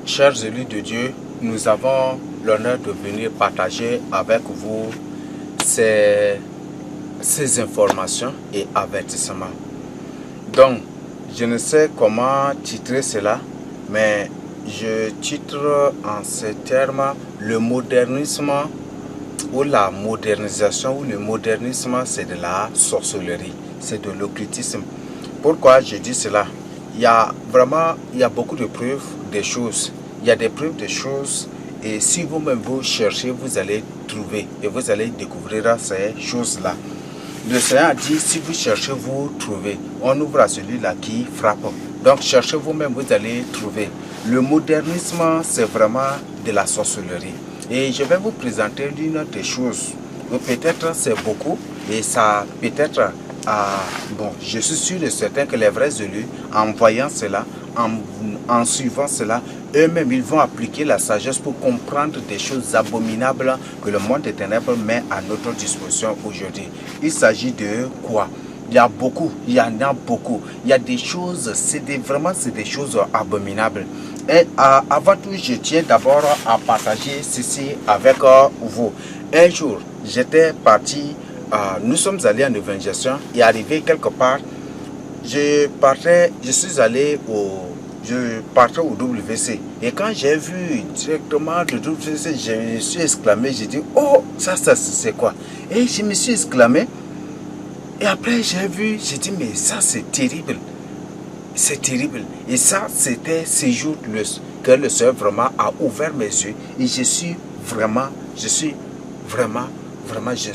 Chers élus de Dieu, nous avons l'honneur de venir partager avec vous ces informations et avertissements. Donc, je ne sais comment titrer cela, mais je titre en ces termes le modernisme ou la modernisation ou le modernisme, c'est de la sorcellerie, c'est de l'occultisme. Pourquoi je dis cela? Il y a beaucoup de preuves des choses. Il y a des preuves des choses et si vous-même vous cherchez, vous allez trouver et vous allez découvrir ces choses-là. Le Seigneur a dit, si vous cherchez, vous trouvez. On ouvre à celui-là qui frappe. Donc cherchez vous-même, vous allez trouver. Le modernisme, c'est vraiment de la sorcellerie. Et je vais vous présenter l'une des choses. Peut-être c'est beaucoup et ça peut-être... bon, je suis sûr et certain que les vrais élus, en voyant cela, en suivant cela, eux-mêmes, ils vont appliquer la sagesse pour comprendre des choses abominables que le monde des ténèbres met à notre disposition aujourd'hui. Il s'agit de quoi? Il y en a beaucoup. Il y a des choses, c'est des choses abominables. Et avant tout, je tiens d'abord à partager ceci avec vous. Un jour, j'étais parti, nous sommes allés en évangélisation et arrivé quelque part, je partais au WC. Et quand j'ai vu directement le WC, je me suis exclamé, j'ai dit, oh, ça c'est quoi? Et je me suis exclamé. Et après j'ai vu, j'ai dit, mais ça c'est terrible. C'est terrible. Et ça, c'était ce jour que le Seigneur vraiment a ouvert mes yeux. Et je ne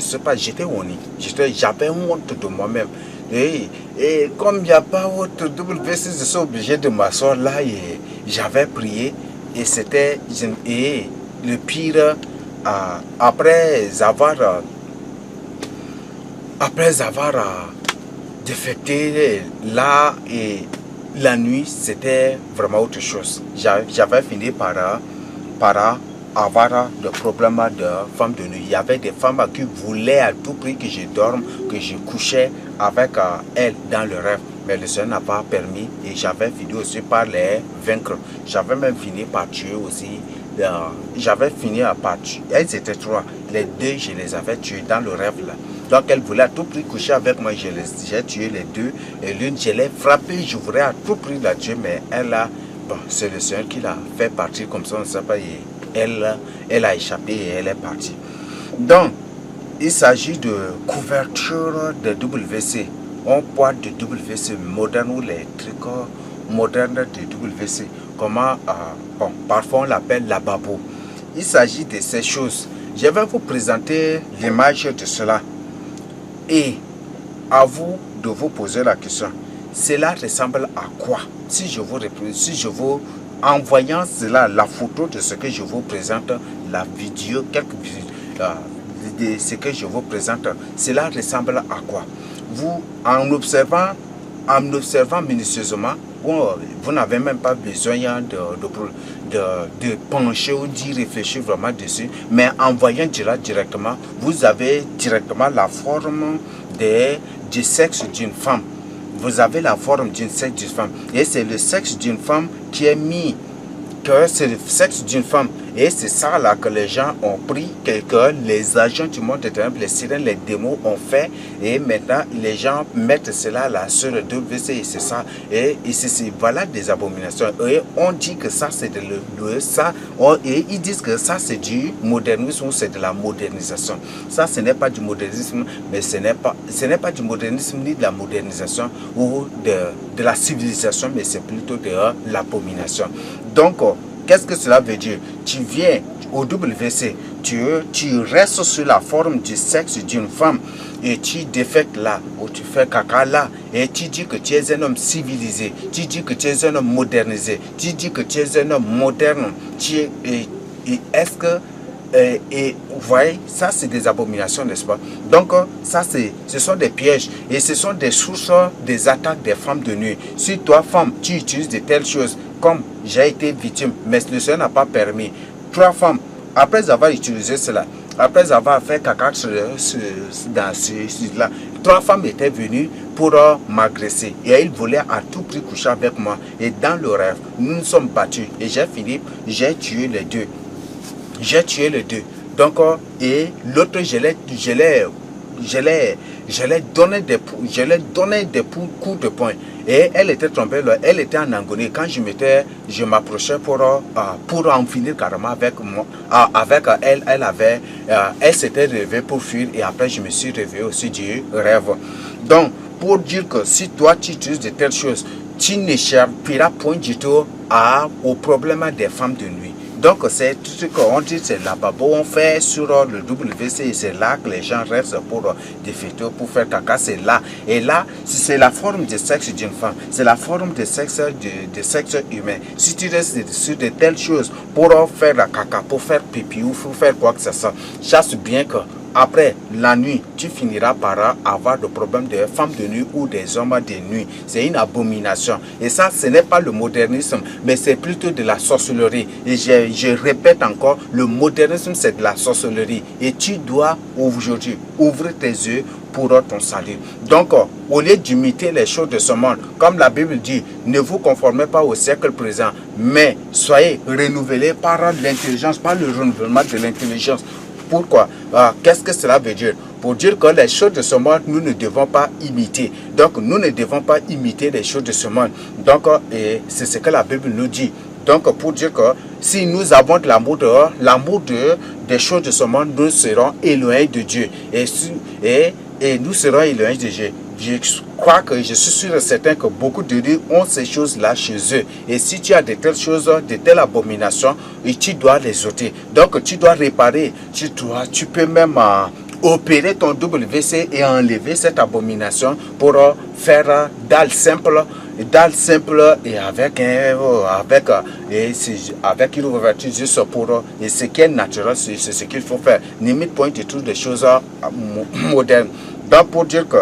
sais pas, j'étais honni. J'avais honte de moi-même. Et comme il n'y a pas autre WC, je suis obligé de m'asseoir là et j'avais prié. Et c'était le pire, après avoir défecté là et la nuit, c'était vraiment autre chose. J'avais fini par avoir des problèmes de femmes de nuit. Il y avait des femmes qui voulaient à tout prix que je dorme, que je couchais avec elles dans le rêve. Mais le Seigneur n'a pas permis et j'avais fini aussi par les vaincre. J'avais même fini par tuer aussi. Elles étaient trois. Les deux, je les avais tuées dans le rêve là. Donc elle voulait à tout prix coucher avec moi, j'ai tué les deux. Et l'une, je l'ai frappée, je voudrais à tout prix la tuer, mais c'est le Seigneur qui l'a fait partir comme ça, on ne sait pas. Et elle a échappé et elle est partie. Donc, il s'agit de couverture de WC. On parle de WC moderne ou les trucs modernes de WC. Parfois on l'appelle lavabo. Il s'agit de ces choses. Je vais vous présenter l'image de cela. Et à vous de vous poser la question, cela ressemble à quoi? Si je vous en voyant cela, la photo de ce que je vous présente, la vidéo, de ce que je vous présente, cela ressemble à quoi? Vous, en observant minutieusement, vous n'avez même pas besoin de pencher ou d'y réfléchir vraiment dessus, mais en voyant directement, vous avez directement la forme du sexe d'une femme. Vous avez la forme d'une sexe d'une femme. Et c'est le sexe d'une femme qui est mis. Que c'est le sexe d'une femme. Et c'est ça là que les gens ont pris, que les agents du monde des ténèbres, les sirènes, les démons ont fait. Et maintenant, les gens mettent cela là sur le WC et c'est ça. Et voilà des abominations. Et on dit que ça c'est et ils disent que ça c'est du modernisme ou c'est de la modernisation. Ça ce n'est pas du modernisme, mais ce n'est pas du modernisme ni de la modernisation ou de la civilisation, mais c'est plutôt de l'abomination. Donc, qu'est-ce que cela veut dire? Tu viens au WC, tu restes sur la forme du sexe d'une femme et tu défectes là, ou tu fais caca là, et tu dis que tu es un homme civilisé, tu dis que tu es un homme modernisé, tu dis que tu es un homme moderne. Est-ce que vous voyez, ça c'est des abominations, n'est-ce pas? Donc ce sont des pièges et ce sont des sources des attaques des femmes de nuit. Si toi femme, tu utilises de telles choses, comme j'ai été victime, mais le Seigneur n'a pas permis. Trois femmes, après avoir utilisé cela, après avoir fait caca dans là, trois femmes étaient venues pour m'agresser. Et il voulait à tout prix coucher avec moi. Et dans le rêve, nous nous sommes battus. Et j'ai fini, j'ai tué les deux. J'ai tué les deux. Donc, et l'autre, je l'ai donné des coups de poing. Et elle était tombée là, elle était en agonie. Quand je m'approchais pour en finir carrément avec moi, avec elle, elle s'était réveillée pour fuir et après je me suis réveillé aussi du rêve. Donc, pour dire que si toi tu utilises de telles choses, tu n'échapperas point du tout au problème des femmes de nuit. Donc, c'est tout ce qu'on dit, c'est là-bas. On fait sur le WC, c'est là que les gens restent pour des photos, pour faire caca, c'est là. Et là, c'est la forme de sexe d'une femme, c'est la forme de sexe humain. Si tu restes sur de telles choses pour faire la caca, pour faire pipi ou pour faire quoi que ce soit, chasse bien que après la nuit, tu finiras par avoir des problèmes de femmes de nuit ou des hommes de nuit. C'est une abomination. Et ça, ce n'est pas le modernisme, mais c'est plutôt de la sorcellerie. Et je répète encore, le modernisme, c'est de la sorcellerie. Et tu dois aujourd'hui ouvrir tes yeux pour ton salut. Donc, au lieu d'imiter les choses de ce monde, comme la Bible dit, ne vous conformez pas au siècle présent, mais soyez renouvelés par l'intelligence, par le renouvellement de l'intelligence. Pourquoi? Qu'est-ce que cela veut dire? Pour dire que les choses de ce monde, nous ne devons pas imiter. Donc, nous ne devons pas imiter les choses de ce monde. Donc, c'est ce que la Bible nous dit. Donc, pour dire que si nous avons de l'amour des choses de ce monde, nous serons éloignés de Dieu. Et nous serons éloignés de Dieu. Je crois que je suis sûr et certain que beaucoup de nous ont ces choses-là chez eux. Et si tu as de telles choses, de telles abominations, tu dois les ôter. Donc, tu dois réparer. Tu peux même opérer ton WC et enlever cette abomination pour faire dalle simple et avec une ouverture juste pour et ce qui est naturel, c'est ce qu'il faut faire. Limite point de toutes les choses modernes. Donc, pour dire que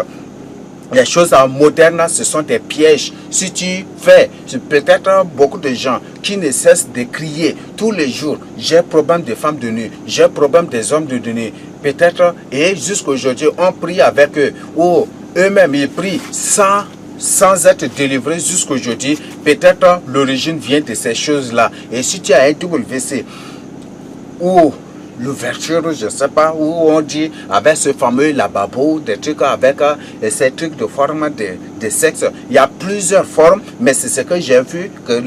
les choses modernes, ce sont des pièges. Si tu fais, peut-être beaucoup de gens qui ne cessent de crier tous les jours, j'ai problème des femmes de nuit, j'ai problème des hommes de nuit. Peut-être, et jusqu'aujourd'hui, on prie avec eux, ou eux-mêmes, ils prient sans être délivrés jusqu'aujourd'hui. Peut-être l'origine vient de ces choses-là. Et si tu as un WC, ou l'ouverture, je ne sais pas, où on dit avec ce fameux lavabo, des trucs avec ces trucs de forme de sexe. Il y a plusieurs formes, mais c'est ce que j'ai vu que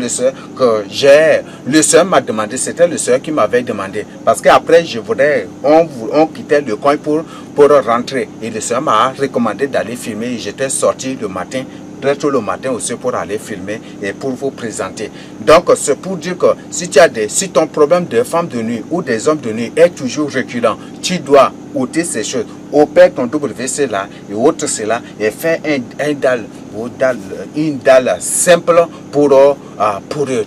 le soeur m'a demandé, c'était le soeur qui m'avait demandé. Parce qu'après, on quittait le coin pour rentrer. Et le soeur m'a recommandé d'aller filmer. J'étais sorti le matin, très tôt le matin aussi pour aller filmer et pour vous présenter. Donc, c'est pour dire que si ton problème de femme de nuit ou des hommes de nuit est toujours reculant, tu dois ôter ces choses. Opère ton WC là et ôte cela et fais une dalle simple pour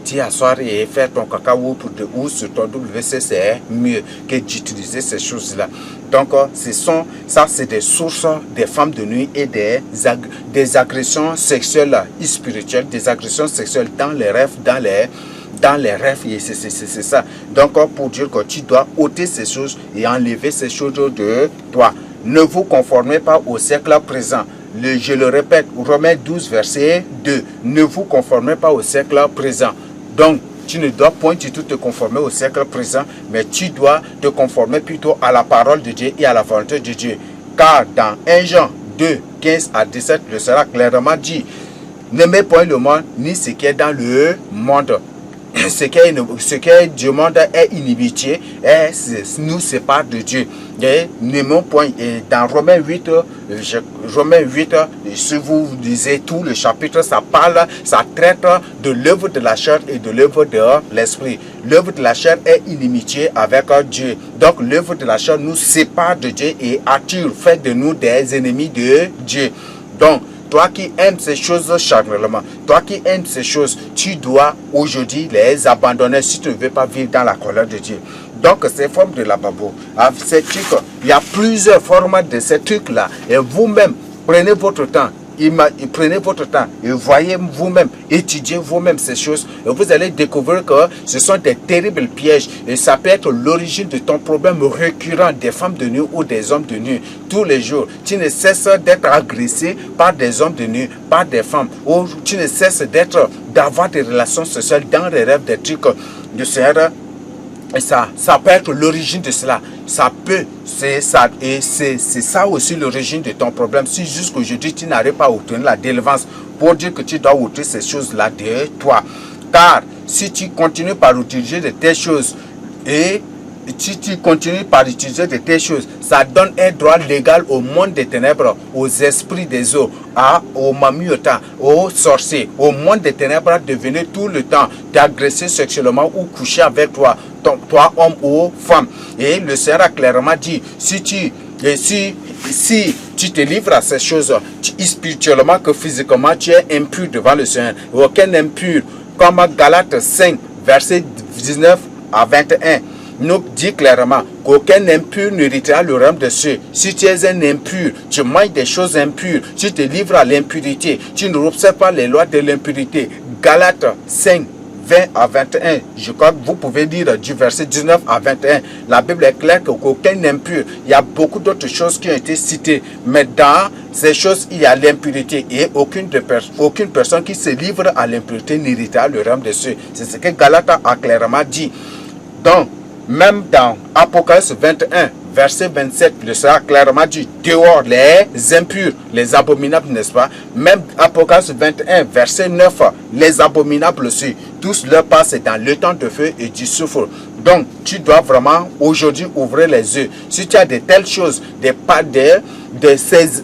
t'y asseoir et faire ton cacao ou sur ton WC, c'est mieux que d'utiliser ces choses-là. Donc, c'est des sources des femmes de nuit et des agressions sexuelles et spirituelles, des agressions sexuelles dans les rêves, dans les rêves, et c'est ça. Donc, pour dire que tu dois ôter ces choses et enlever ces choses de toi. Ne vous conformez pas au siècle présent. Je le répète, Romains 12, verset 2. Ne vous conformez pas au siècle présent. Donc, tu ne dois point du tout te conformer au siècle présent, mais tu dois te conformer plutôt à la parole de Dieu et à la volonté de Dieu. Car dans 1 Jean 2, 15 à 17, le sera clairement dit, n'aimez point le monde, ni ce qui est dans le monde. Ce qui est du monde est inimitié et nous sépare de Dieu. Et n'aimons point. Et dans Romains 8, si vous lisez tout le chapitre, ça traite de l'œuvre de la chair et de l'œuvre de l'esprit. L'œuvre de la chair est inimitié avec Dieu. Donc l'œuvre de la chair nous sépare de Dieu et attire, fait de nous des ennemis de Dieu. Donc, toi qui aimes ces choses charnellement, toi qui aimes ces choses, tu dois aujourd'hui les abandonner si tu ne veux pas vivre dans la colère de Dieu. Donc, ces formes de lavabo, ces trucs, il y a plusieurs formes de ces trucs-là. Et vous-même, prenez votre temps, prenez votre temps et voyez vous-même, étudiez vous-même ces choses et vous allez découvrir que ce sont des terribles pièges et ça peut être l'origine de ton problème récurrent des femmes de nuit ou des hommes de nuit. Tous les jours, tu ne cesses d'être agressé par des hommes de nuit, par des femmes, ou tu ne cesses d'avoir des relations sociales dans les rêves, des trucs de Seigneur. Et ça peut être l'origine de cela. Ça peut, c'est ça. Et c'est ça aussi l'origine de ton problème. Si jusqu'aujourd'hui tu n'arrives pas à obtenir la délivrance, pour dire que tu dois ôter ces choses-là de toi. Car si tu continues par utiliser de telles choses et si tu continues par utiliser de telles choses, ça donne un droit légal au monde des ténèbres, aux esprits des eaux, aux mamiotas, aux sorciers, au monde des ténèbres de venir tout le temps t'agresser sexuellement ou coucher avec toi, toi homme ou femme. Et le Seigneur a clairement dit, si tu te livres à ces choses, spirituellement que physiquement, tu es impur devant le Seigneur. Aucun impur, comme Galates 5, verset 19 à 21, nous dit clairement qu'aucun impur n'héritera le royaume de cieux. Si tu es un impur, tu manges des choses impures, tu te livres à l'impurité, tu ne observes pas les lois de l'impurité. Galates 5, 20 à 21, je crois que vous pouvez lire du verset 19 à 21. La Bible est claire qu'aucun impur, il y a beaucoup d'autres choses qui ont été citées, mais dans ces choses, il y a l'impurité et aucune personne qui se livre à l'impureté n'héritera le royaume de cieux. C'est ce que Galates a clairement dit. Donc, même dans Apocalypse 21, verset 27, le Seigneur a clairement dit, dehors les impurs, les abominables, n'est-ce pas? Même Apocalypse 21, verset 9, les abominables aussi, tous leur passent dans le temps de feu et du soufre. Donc, tu dois vraiment aujourd'hui ouvrir les yeux. Si tu as de telles choses,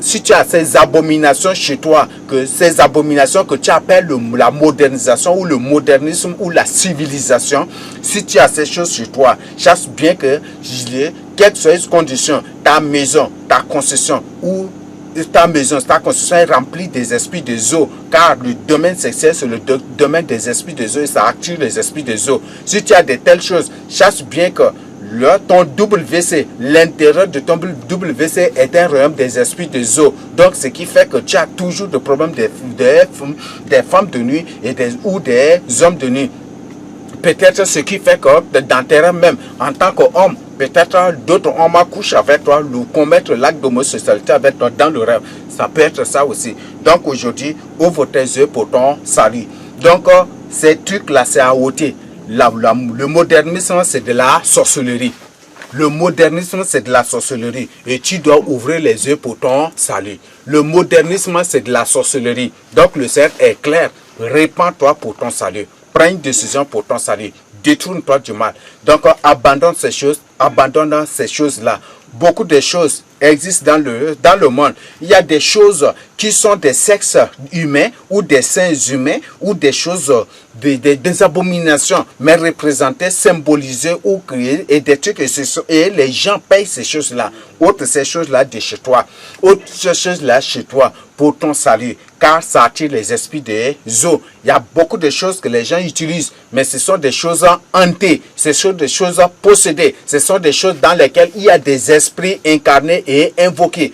si tu as ces abominations chez toi, que ces abominations que tu appelles la modernisation ou le modernisme ou la civilisation, si tu as ces choses chez toi, chasse bien que quelles que soient les conditions, ta maison, ta concession ou ta concession est remplie des esprits des eaux, car le domaine sexuel c'est le domaine des esprits des eaux et ça active les esprits des eaux. Si tu as de telles choses, chasse bien que ton WC, l'intérieur de ton WC est un royaume des esprits des eaux. Donc, ce qui fait que tu as toujours des problèmes des femmes de nuit ou des hommes de nuit. Peut-être ce qui fait que dans tes rêves même, en tant qu'homme, peut-être d'autres hommes couchent avec toi, ou commettre l'acte d'homosexualité avec toi dans le rêve. Ça peut être ça aussi. Donc, aujourd'hui, ouvre tes yeux pour ton salut. Donc, ces trucs-là, c'est à ôter. Le modernisme, c'est de la sorcellerie. Le modernisme, c'est de la sorcellerie. Et tu dois ouvrir les yeux pour ton salut. Le modernisme, c'est de la sorcellerie. Donc, le Seigneur est clair. Répands-toi pour ton salut. Prends une décision pour ton salut. Détourne-toi du mal. Donc, abandonne ces choses. Abandonne ces choses-là. Beaucoup de choses existent dans le monde. Il y a des choses qui sont des sexes humains ou des seins humains ou des choses, des abominations, mais représentées, symbolisées ou créées et des trucs. Et les gens payent ces choses-là. Ôte ces choses-là de chez toi. Ôte ces choses-là chez toi pour ton salut. Car ça attire les esprits des eaux. Il y a beaucoup de choses que les gens utilisent, mais ce sont des choses hantées. Ce sont des choses possédées. Ce sont des choses dans lesquelles il y a des esprits incarnés et invoqués.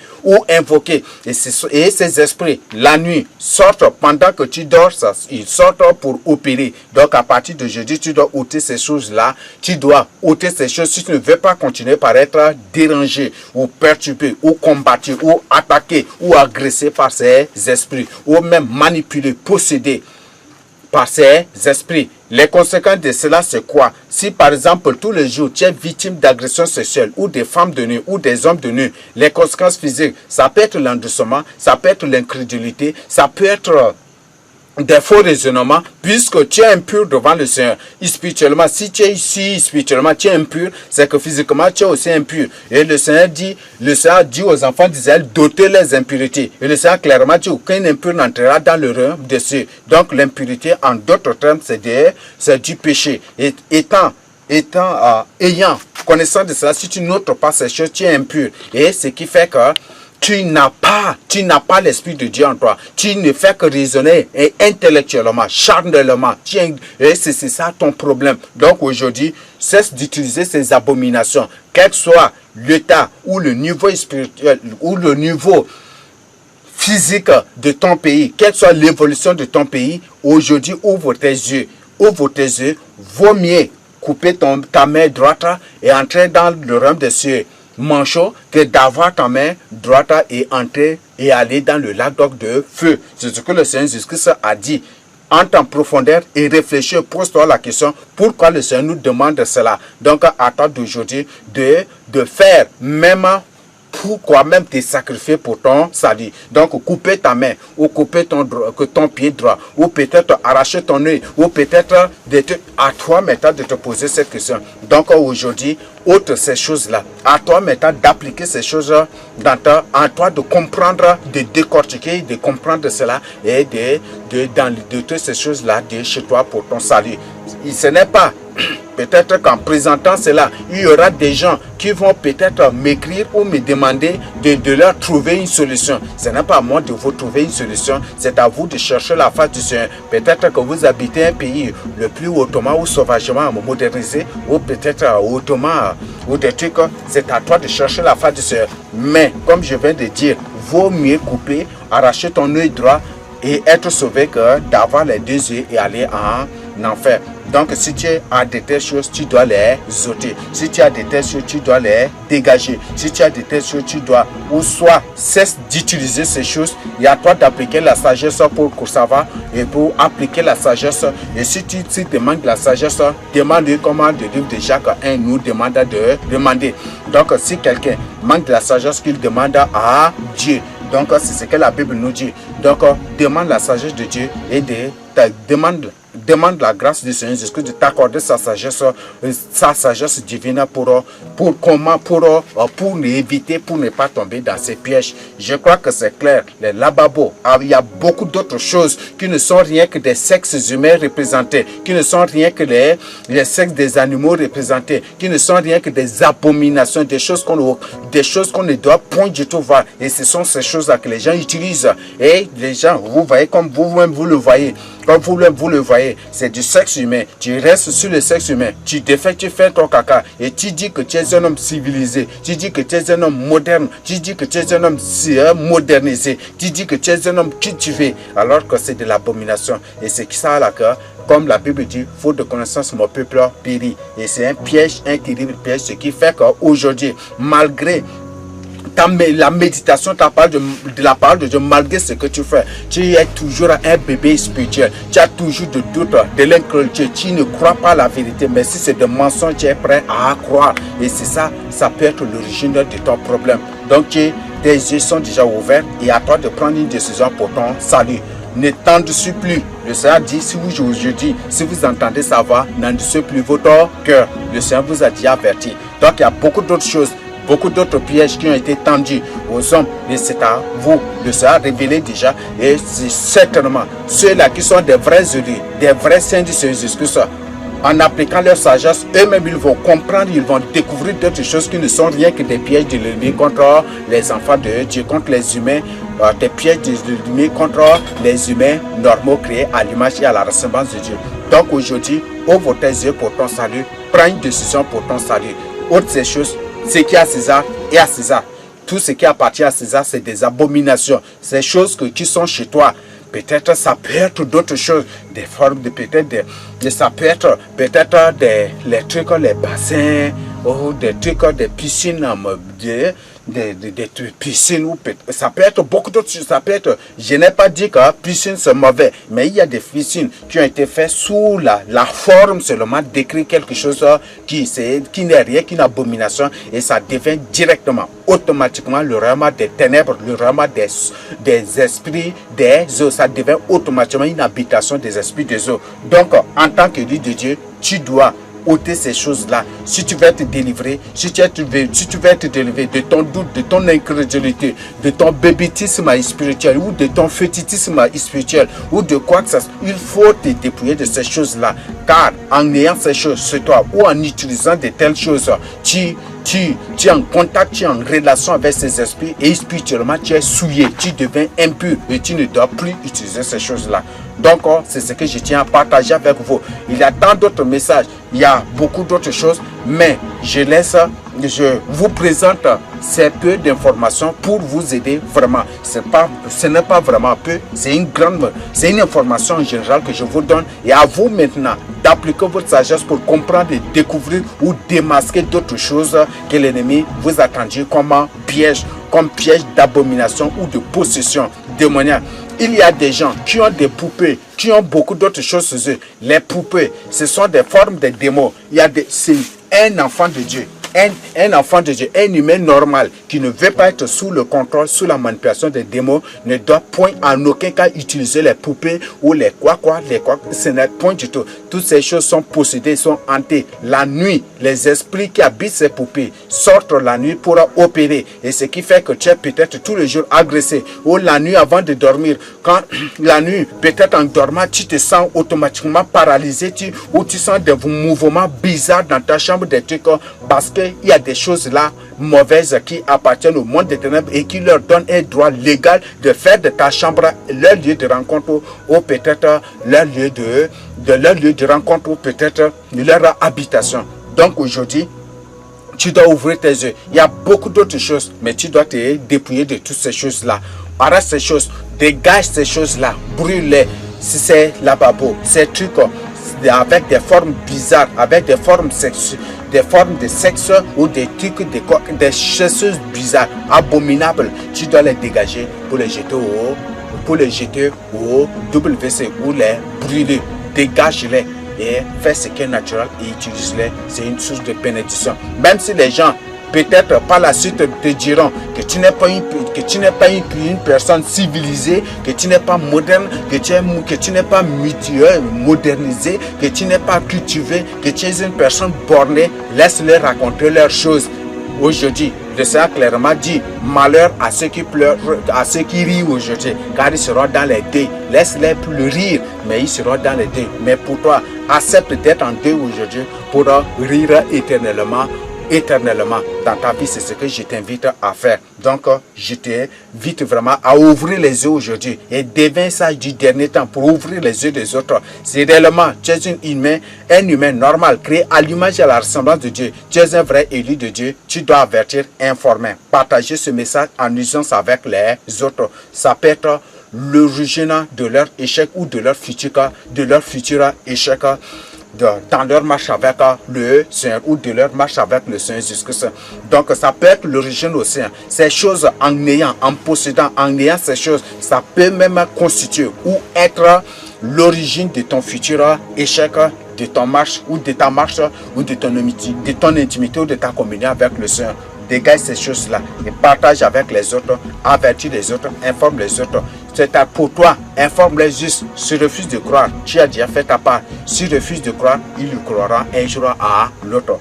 Et ces esprits, la nuit, sortent pendant que tu dors, ils sortent pour opérer. Donc à partir de jeudi, tu dois ôter ces choses-là. Tu dois ôter ces choses si tu ne veux pas continuer par être dérangé ou perturbé ou combattu ou attaqué ou agressé par ces esprits ou même manipulé, possédé par ces esprits. Les conséquences de cela, c'est quoi? Si par exemple, tous les jours, tu es victime d'agression sexuelle ou des femmes de nuit ou des hommes de nuit, les conséquences physiques, ça peut être l'endoucement, ça peut être l'incrédulité, ça peut être des faux raisonnements, puisque tu es impur devant le Seigneur. Spirituellement, si tu es ici, spirituellement, tu es impur, c'est que physiquement, tu es aussi impur. Et le Seigneur dit aux enfants d'Israël d'ôter les impuretés. Et le Seigneur clairement dit aucun impur n'entrera dans le royaume de Dieu. Donc, l'impurité, en d'autres termes, c'est du péché. Et ayant connaissance de cela, si tu n'ôtes pas ces choses, tu es impur. Et ce qui fait que tu n'as pas l'Esprit de Dieu en toi. Tu ne fais que raisonner intellectuellement, charnellement. Et c'est ça ton problème. Donc aujourd'hui, cesse d'utiliser ces abominations. Quel que soit l'état ou le niveau spirituel ou le niveau physique de ton pays, quelle soit l'évolution de ton pays, aujourd'hui, ouvre tes yeux. Ouvre tes yeux, vaut mieux couper ta main droite et entrer dans le royaume des cieux manchot que d'avoir ta main droite et entrer et aller dans le lac de feu. C'est ce que le Seigneur Jésus-Christ a dit. Entre en profondeur et réfléchis, pose-toi la question pourquoi le Seigneur nous demande cela. Donc à toi d'aujourd'hui de faire même pourquoi même te sacrifier pour ton salut. Donc couper ta main ou couper ton pied droit ou peut-être arracher ton œil ou peut-être à toi maintenant de te poser cette question. Donc aujourd'hui, outre ces choses-là, à toi maintenant d'appliquer ces choses à toi de comprendre, de décortiquer, de comprendre cela et de toutes ces choses-là de chez toi pour ton salut. Ce n'est pas peut-être qu'en présentant cela, il y aura des gens qui vont peut-être m'écrire ou me demander de leur trouver une solution. Ce n'est pas à moi de vous trouver une solution, c'est à vous de chercher la face du Seigneur. Peut-être que vous habitez un pays le plus hautement ou sauvagement modernisé, ou peut-être hautement ou des trucs, c'est à toi de chercher la face du Seigneur. Mais, comme je viens de dire, vaut mieux couper, arracher ton œil droit et être sauvé que d'avoir les deux yeux et aller en enfer. Donc, si tu as de telles choses, tu dois les ôter. Si tu as de telles choses, tu dois les dégager. Si tu as de telles choses, tu dois, ou soit cesse d'utiliser ces choses. Il y a toi d'appliquer la sagesse pour savoir et pour appliquer la sagesse. Et si tu demandes la sagesse, demande-lui comment le livre de Jacques 1 nous demande de demander. Donc, si quelqu'un manque de la sagesse, qu'il demande à Dieu. Donc, c'est ce que la Bible nous dit. Donc, demande la sagesse de Dieu et demande la grâce du Seigneur Jésus de t'accorder sa sagesse divine pour éviter, pour ne pas tomber dans ces pièges. Je crois que c'est clair. Les lavabos, il y a beaucoup d'autres choses qui ne sont rien que des sexes humains représentés, qui ne sont rien que les sexes des animaux représentés, qui ne sont rien que des abominations, des choses qu'on ne doit point du tout voir. Et ce sont ces choses-là que les gens utilisent. Et les gens, vous voyez comme vous-même vous le voyez. Comme vous-même vous le voyez, c'est du sexe humain. Tu restes sur le sexe humain. Tu fais ton caca. Et tu dis que tu es un homme civilisé. Tu dis que tu es un homme moderne. Tu dis que tu es un homme modernisé. Tu dis que tu es un homme cultivé. Alors que c'est de l'abomination. Et c'est ça là que, comme la Bible dit, faute de connaissance, mon peuple périt. Et c'est un piège, un terrible piège. Ce qui fait qu'aujourd'hui, malgré la méditation, ta parole de la parole de Dieu, malgré ce que tu fais, tu es toujours un bébé spirituel. Tu as toujours de doutes, de l'incrédulité. Tu ne crois pas à la vérité, mais si c'est de mensonges, tu es prêt à croire. Et c'est ça, ça peut être l'origine de ton problème. Donc, tes yeux sont déjà ouverts et à toi de prendre une décision pour ton salut. Ne t'endurcis plus. Le Seigneur dit, si vous entendez sa voix, n'endurcissez plus votre cœur. Le Seigneur vous a déjà averti. Donc, il y a beaucoup d'autres choses. Beaucoup d'autres pièges qui ont été tendus aux hommes, mais c'est à vous de se révéler déjà. Et c'est certainement ceux-là qui sont des vrais élus, des vrais saints du Seigneur Jésus-Christ. En appliquant leur sagesse, eux-mêmes ils vont comprendre, ils vont découvrir d'autres choses qui ne sont rien que des pièges de l'ennemi contre les enfants de Dieu, contre les humains, des pièges de l'ennemi contre les humains normaux créés à l'image et à la ressemblance de Dieu. Donc aujourd'hui, ouvre tes yeux pour ton salut, prends une décision pour ton salut. Autre ces choses, ce qui est à César et à César. Tout ce qui appartient à César, c'est des abominations. Ces choses qui sont chez toi. Peut-être ça peut être d'autres choses, des formes de peut-être, ça peut être peut-être les trucs, les bassins, ou des trucs, des piscines, des piscines, ou ça peut être beaucoup d'autres choses. Ça peut être, je n'ai pas dit que piscine c'est mauvais, mais il y a des piscines qui ont été faites sous la forme seulement d'écrire quelque chose qui n'est rien qu'une abomination, et ça devient directement, automatiquement le royaume des ténèbres, le royaume des esprits des eaux. Ça devient automatiquement une habitation des esprits des eaux. Donc, en tant que Dieu de Dieu, tu dois ôter ces choses-là. Si tu veux être délivré, si tu veux être délivré de ton doute, de ton incrédulité, de ton bébétisme spirituel ou de ton fétichisme spirituel ou de quoi que ce soit, il faut te dépouiller de ces choses-là. Car en ayant ces choses sur toi ou en utilisant de telles choses, tu es en contact, tu es en relation avec ces esprits et spirituellement tu es souillé, tu deviens impur et tu ne dois plus utiliser ces choses-là. Donc, c'est ce que je tiens à partager avec vous. Il y a tant d'autres messages, il y a beaucoup d'autres choses, mais je vous présente ces peu d'informations pour vous aider vraiment. Ce n'est pas vraiment peu, c'est une information en général que je vous donne, et à vous maintenant d'appliquer votre sagesse pour comprendre et découvrir ou démasquer d'autres choses que l'ennemi vous a tendues comme piège d'abomination ou de possession démoniaque. Il y a des gens qui ont des poupées, qui ont beaucoup d'autres choses sur eux. Les poupées, ce sont des formes de démons. C'est un enfant de Dieu. Un enfant de Dieu, un humain normal qui ne veut pas être sous le contrôle, sous la manipulation des démons, ne doit point en aucun cas utiliser les poupées ou les quoi. Ce n'est point du tout. Toutes ces choses sont possédées, sont hantées. La nuit, les esprits qui habitent ces poupées sortent la nuit pour opérer. Et ce qui fait que tu es peut-être tous les jours agressé. Ou la nuit avant de dormir. Quand la nuit, peut-être en dormant, tu te sens automatiquement paralysé. Ou tu sens des mouvements bizarres dans ta chambre, des trucs parce qu'il y a des choses là mauvaises qui appartiennent au monde des ténèbres et qui leur donnent un droit légal de faire de ta chambre leur lieu de rencontre ou peut-être leur lieu de rencontre ou peut-être leur habitation. Donc aujourd'hui, tu dois ouvrir tes yeux. Il y a beaucoup d'autres choses, mais tu dois te dépouiller de toutes ces choses-là. Arrête ces choses, dégage ces choses-là, brûle-les. Si c'est lavabo, ces trucs avec des formes bizarres, avec des formes de sexe ou des trucs, des choses bizarres, abominables, tu dois les dégager pour les jeter au WC ou les brûler. Dégage-les et fais ce qui est naturel et utilise-les. C'est une source de bénédiction. Même si les gens peut-être par la suite te diront que tu n'es pas une personne civilisée, que tu n'es pas moderne, que tu n'es pas modernisé, que tu n'es pas cultivé, que tu es une personne bornée. Laisse-les raconter leurs choses. Aujourd'hui, le Seigneur clairement dit malheur à ceux qui pleurent, à ceux qui rient aujourd'hui, car ils seront dans les deuils. Laisse-les plus rire, mais ils seront dans les deuils. Mais pour toi, accepte d'être en deuil aujourd'hui pour rire éternellement dans ta vie. C'est ce que je t'invite à faire. Donc je t'invite vraiment à ouvrir les yeux aujourd'hui et deviens sage du dernier temps pour ouvrir les yeux des autres. Si réellement tu es un humain normal, créé à l'image et à la ressemblance de Dieu, tu es un vrai élu de Dieu, tu dois avertir, informer, partager ce message en usance avec les autres. Ça peut être l'origine de leur échec ou de leur futur échec dans leur marche avec le Seigneur ou de leur marche avec le Seigneur Jésus-Christ. Donc ça peut être l'origine aussi. Ces choses en possédant ces choses, ça peut même constituer ou être l'origine de ton futur échec, de ton marche ou de ta marche ou de ton intimité ou de ta communion avec le Seigneur. Dégage ces choses-là et partage avec les autres, avertis les autres, informe les autres. C'est pour toi, informe-les juste. Si tu refuses de croire, tu as déjà fait ta part. Si tu refuses de croire, il y croira un jour à l'autre.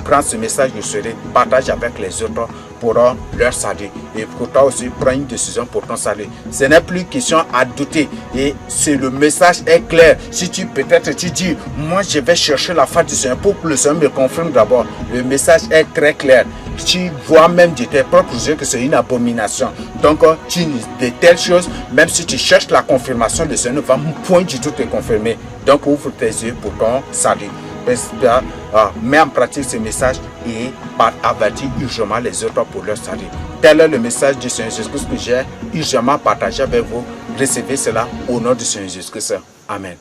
Prends ce message de soirée, partage avec les autres pour leur salut. Et pour toi aussi, prends une décision pour ton salut. Ce n'est plus question à douter. Et le message est clair. Si peut-être tu dis, moi je vais chercher la face du Seigneur pour que le Seigneur me confirme d'abord. Le message est très clair. Tu vois même de tes propres yeux que c'est une abomination. Donc, de telles choses, même si tu cherches la confirmation, le Seigneur ne va point du tout te confirmer. Donc, ouvre tes yeux pour ton salut. Mets en pratique ce message et avertis urgemment les autres pour leur salut. Tel est le message du Seigneur Jésus-Christ que j'ai urgemment partagé avec vous. Recevez cela au nom du Seigneur Jésus-Christ. Amen.